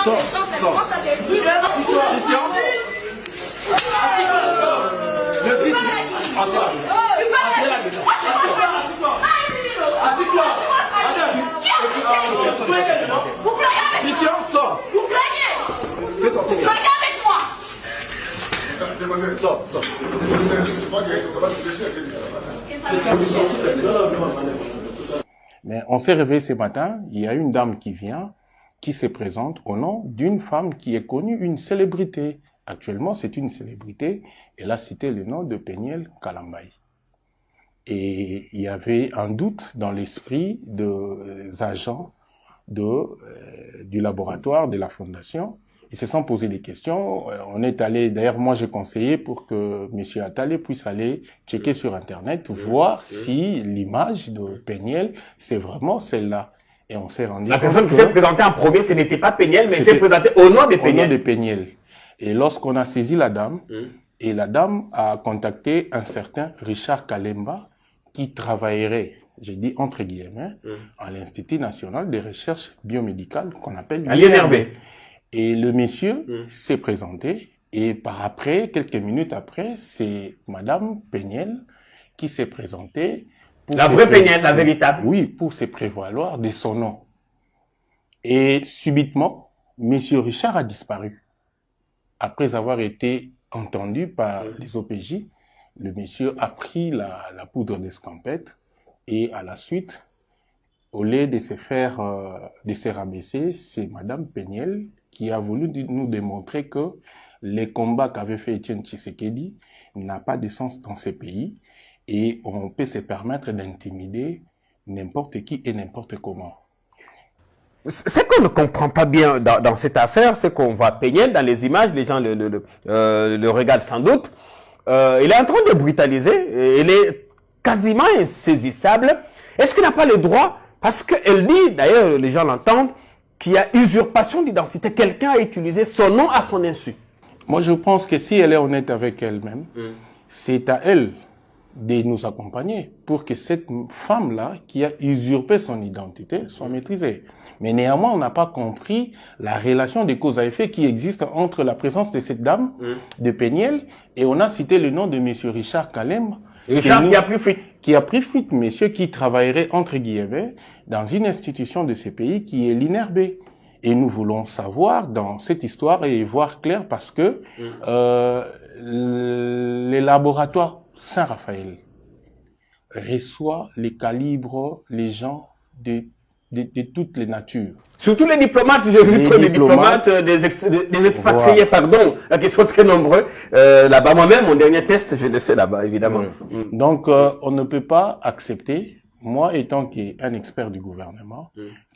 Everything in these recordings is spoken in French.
Sors, sors. Mais on s'est réveillé ce matin, il y a une dame qui vient, qui se présente au nom d'une femme qui est connue, une célébrité. Actuellement, c'est une célébrité. Elle a cité le nom de Péniel Kalambaye. Et il y avait un doute dans l'esprit des agents du laboratoire, de la fondation. Ils se sont posés des questions. On est allé, d'ailleurs, moi j'ai conseillé pour que M. Attalé puisse aller checker sur Internet, voir si l'image de Péniel, c'est vraiment celle-là. Et on s'est rendu compte. La personne qui s'est présentée en premier, ce n'était pas Péniel, mais s'est présentée au nom de Péniel. Au nom de Péniel. Et lorsqu'on a saisi la dame, et la dame a contacté un certain Richard Kalemba, qui travaillerait, j'ai dit entre guillemets, à l'Institut national de recherche biomédicale qu'on appelle l'INRB. Et le monsieur s'est présenté, et par après, quelques minutes après, c'est Madame Péniel qui s'est présentée. La vraie Péniel, la véritable. Oui, pour se prévaloir de son nom. Et subitement, Monsieur Richard a disparu. Après avoir été entendu par les OPJ, le monsieur a pris la poudre d'escampette et à la suite, au lieu de se rabaisser, c'est Madame Péniel qui a voulu nous démontrer que les combats qu'avait fait Étienne Tshisekedi n'a pas de sens dans ce pays et on peut se permettre d'intimider n'importe qui et n'importe comment. Ce qu'on ne comprend pas bien dans cette affaire, c'est qu'on voit Péniel dans les images, les gens le regardent sans doute. Il est en train de brutaliser, il est quasiment insaisissable. Est-ce qu'il n'a pas le droit, parce qu'elle dit, d'ailleurs les gens l'entendent, qu'il y a usurpation d'identité, quelqu'un a utilisé son nom à son insu. Moi je pense que si elle est honnête avec elle-même, c'est à elle de nous accompagner pour que cette femme-là, qui a usurpé son identité, soit maîtrisée. Mais néanmoins, on n'a pas compris la relation de cause à effet qui existe entre la présence de cette dame, de Péniel, et on a cité le nom de monsieur Richard Kalemba. Richard qui a pris fuite. Qui a pris fuite, monsieur qui travaillerait, entre guillemets, dans une institution de ce pays qui est l'INRB. Et nous voulons savoir dans cette histoire et voir clair parce que les laboratoires Saint-Raphaël reçoit les calibres, les gens de toutes les natures. Surtout les diplomates, j'ai vu les diplomates, des expatriés, pardon, qui sont très nombreux. Là-bas, moi-même, mon dernier test, je l'ai fait là-bas, évidemment. Donc, on ne peut pas accepter, moi étant un expert du gouvernement,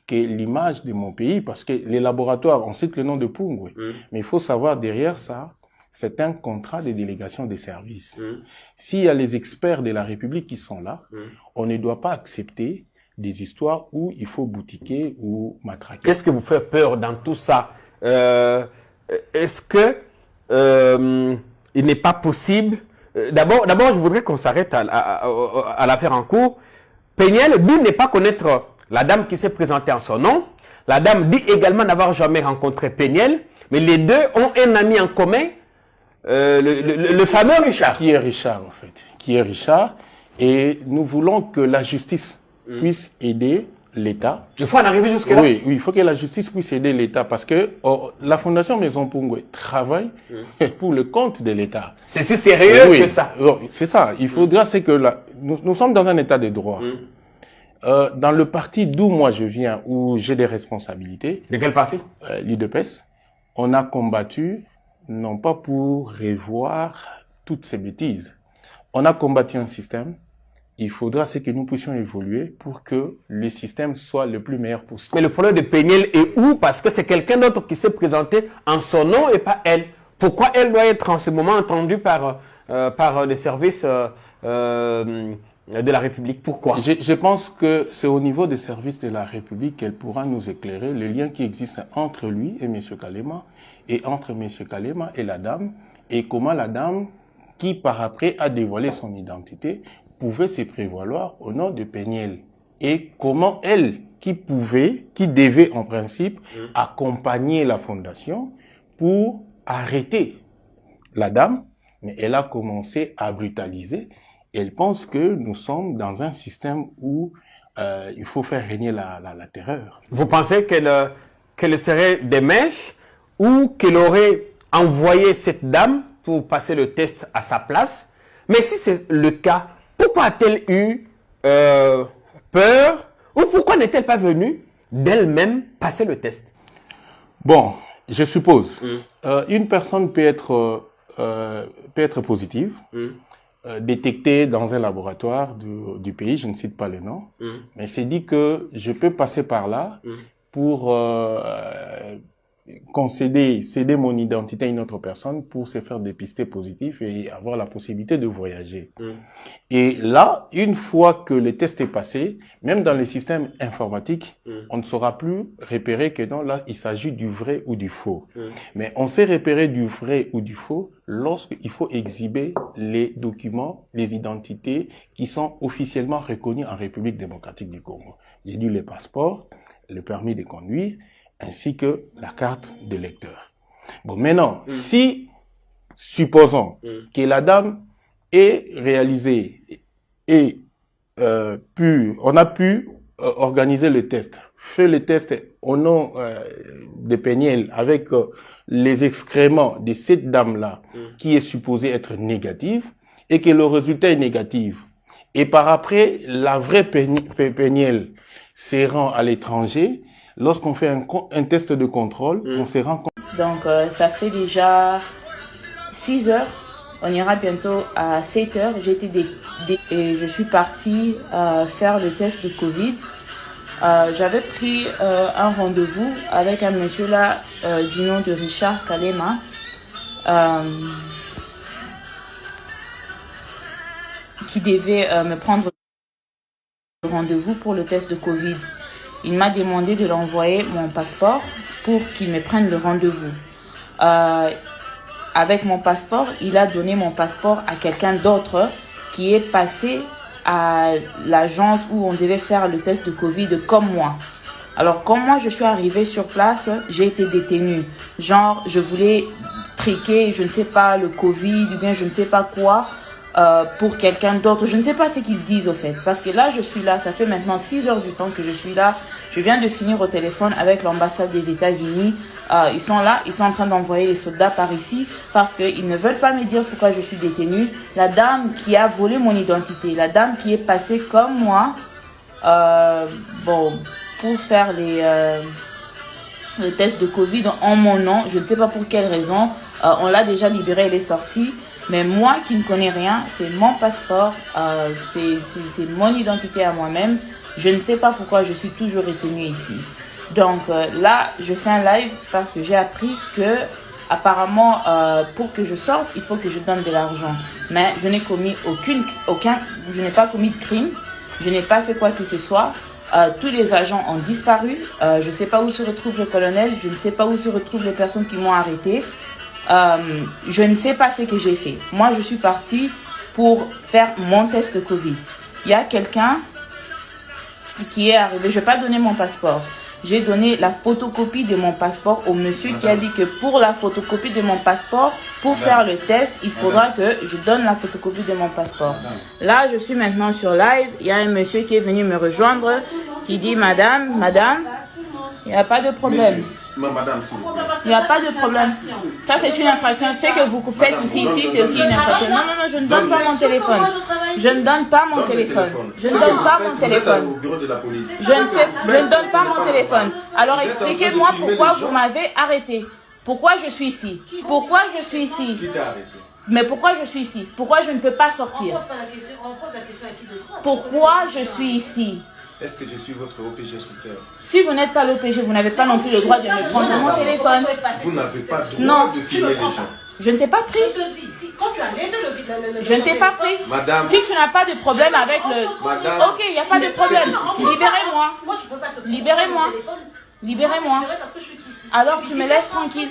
que l'image de mon pays, parce que les laboratoires, on cite le nom de Pungwe, mais il faut savoir derrière ça, c'est un contrat de délégation des services. S'il y a les experts de la République qui sont là, on ne doit pas accepter des histoires où il faut boutiquer ou matraquer. Qu'est-ce qui vous fait peur dans tout ça? Est-ce que il n'est pas possible? D'abord, je voudrais qu'on s'arrête à l'affaire en cours. Péniel, lui, n'est pas connaître la dame qui s'est présentée en son nom. La dame dit également n'avoir jamais rencontré Péniel, mais les deux ont un ami en commun. Le fameux Richard. Qui est Richard, en fait? Qui est Richard? Et nous voulons que la justice puisse aider l'État. Il faut en arriver jusque-là? Oui, il faut que la justice puisse aider l'État parce que la Fondation Maison Pungwe travaille pour le compte de l'État. C'est si sérieux que ça? C'est ça. Il faudra, c'est que nous sommes dans un État de droit. Dans le parti d'où moi je viens, où j'ai des responsabilités. De quel parti? L'UDPS. On a combattu non pas pour revoir toutes ces bêtises. On a combattu un système. Il faudra que nous puissions évoluer pour que le système soit le plus meilleur possible. Mais le problème de Péniel est où? Parce que c'est quelqu'un d'autre qui s'est présenté en son nom et pas elle. Pourquoi elle doit être en ce moment entendue par les services de la République? Pourquoi? Je pense que c'est au niveau des services de la République qu'elle pourra nous éclairer le lien qui existe entre lui et M. Kalema et entre M. Kalema et la dame et comment la dame qui par après a dévoilé son identité pouvait se prévaloir au nom de Péniel. et comment elle, qui devait en principe accompagner la fondation pour arrêter la dame, mais elle a commencé à brutaliser. Elle pense que nous sommes dans un système où il faut faire régner la terreur. Vous pensez qu'elle serait des mèches ou qu'elle aurait envoyé cette dame pour passer le test à sa place? Mais si c'est le cas, pourquoi a-t-elle eu peur ou pourquoi n'est-elle pas venue d'elle-même passer le test? Bon, je suppose. Une personne peut être positive, détectée dans un laboratoire du pays, je ne cite pas les noms, mais c'est dit que je peux passer par là pour céder mon identité à une autre personne pour se faire dépister positif et avoir la possibilité de voyager. Et là, une fois que le test est passé, même dans les systèmes informatiques, on ne saura plus repérer que non, là, il s'agit du vrai ou du faux. Mais on sait repérer du vrai ou du faux lorsqu'il faut exhiber les documents, les identités qui sont officiellement reconnues en République démocratique du Congo. J'ai dit les passeports, le permis de conduire, ainsi que la carte de lecteur. Bon, maintenant, si, supposons que la dame ait réalisé et on a pu organiser le test, fait le test au nom de Péniel avec les excréments de cette dame-là qui est supposée être négative et que le résultat est négatif. Et par après, la vraie Péniel se rend à l'étranger. Lorsqu'on fait un test de contrôle, on se rend compte. Donc, ça fait déjà 6 heures. On ira bientôt à 7 heures. Et je suis partie faire le test de Covid. J'avais pris un rendez-vous avec un monsieur là du nom de Richard Kalema. Qui devait me prendre rendez-vous pour le test de Covid. Il m'a demandé de l'envoyer mon passeport pour qu'il me prenne le rendez-vous. Avec mon passeport, il a donné mon passeport à quelqu'un d'autre qui est passé à l'agence où on devait faire le test de Covid comme moi. Alors, comme moi, je suis arrivée sur place, j'ai été détenue. Genre, je voulais triquer, je ne sais pas, le Covid ou bien je ne sais pas quoi. Pour quelqu'un d'autre. Je ne sais pas ce qu'ils disent au fait. Parce que là, je suis là. Ça fait maintenant 6 heures du temps que je suis là. Je viens de finir au téléphone avec l'ambassade des États-Unis. Ils sont là. Ils sont en train d'envoyer les soldats par ici. Parce qu'ils ne veulent pas me dire pourquoi je suis détenue. La dame qui a volé mon identité. La dame qui est passée comme moi. Bon, pour faire le test de Covid en mon nom. Je ne sais pas pour quelle raison. On l'a déjà libéré. Elle est sortie. Mais moi qui ne connais rien, c'est mon passeport, c'est mon identité à moi-même. Je ne sais pas pourquoi je suis toujours retenue ici. Donc là, je fais un live parce que j'ai appris que apparemment, pour que je sorte, il faut que je donne de l'argent. Mais je n'ai commis je n'ai pas commis de crime. Je n'ai pas fait quoi que ce soit. Tous les agents ont disparu. Je ne sais pas où se retrouve le colonel. Je ne sais pas où se retrouvent les personnes qui m'ont arrêté. Je ne sais pas ce que j'ai fait. Moi, je suis partie pour faire mon test de Covid. Il y a quelqu'un qui est arrivé. Je n'ai pas donné mon passeport. J'ai donné la photocopie de mon passeport au monsieur qui a dit que pour la photocopie de mon passeport, pour faire le test, il faudra que je donne la photocopie de mon passeport. Là, je suis maintenant sur live. Il y a un monsieur qui est venu me rejoindre qui dit, madame, il n'y a pas de problème. Il n'y a pas de problème. Ça, c'est une infraction. Ce que vous faites ici, c'est aussi une infraction. Non, je ne donne pas mon téléphone. Je ne donne pas mon téléphone. Je ne donne pas mon téléphone. Je ne donne pas mon téléphone. Alors, expliquez-moi pourquoi vous m'avez arrêté. Pourquoi je suis ici? Pourquoi je suis ici? Mais pourquoi je suis ici? Pourquoi je ne peux pas sortir? Pourquoi je suis ici? Est-ce que je suis votre OPG shooter? Si vous n'êtes pas l'OPG, vous n'avez pas non plus le droit de me prendre mon téléphone. Vous n'avez pas le droit de filmer les gens. Je ne t'ai pas pris. Je te dis, quand tu as levé le je ne t'ai pas pris. Madame. Si tu n'as pas de problème avec le... Madame. Ok, il n'y a pas de problème. Libérez-moi. Libérez-moi. Libérez-moi. Alors tu me laisses tranquille.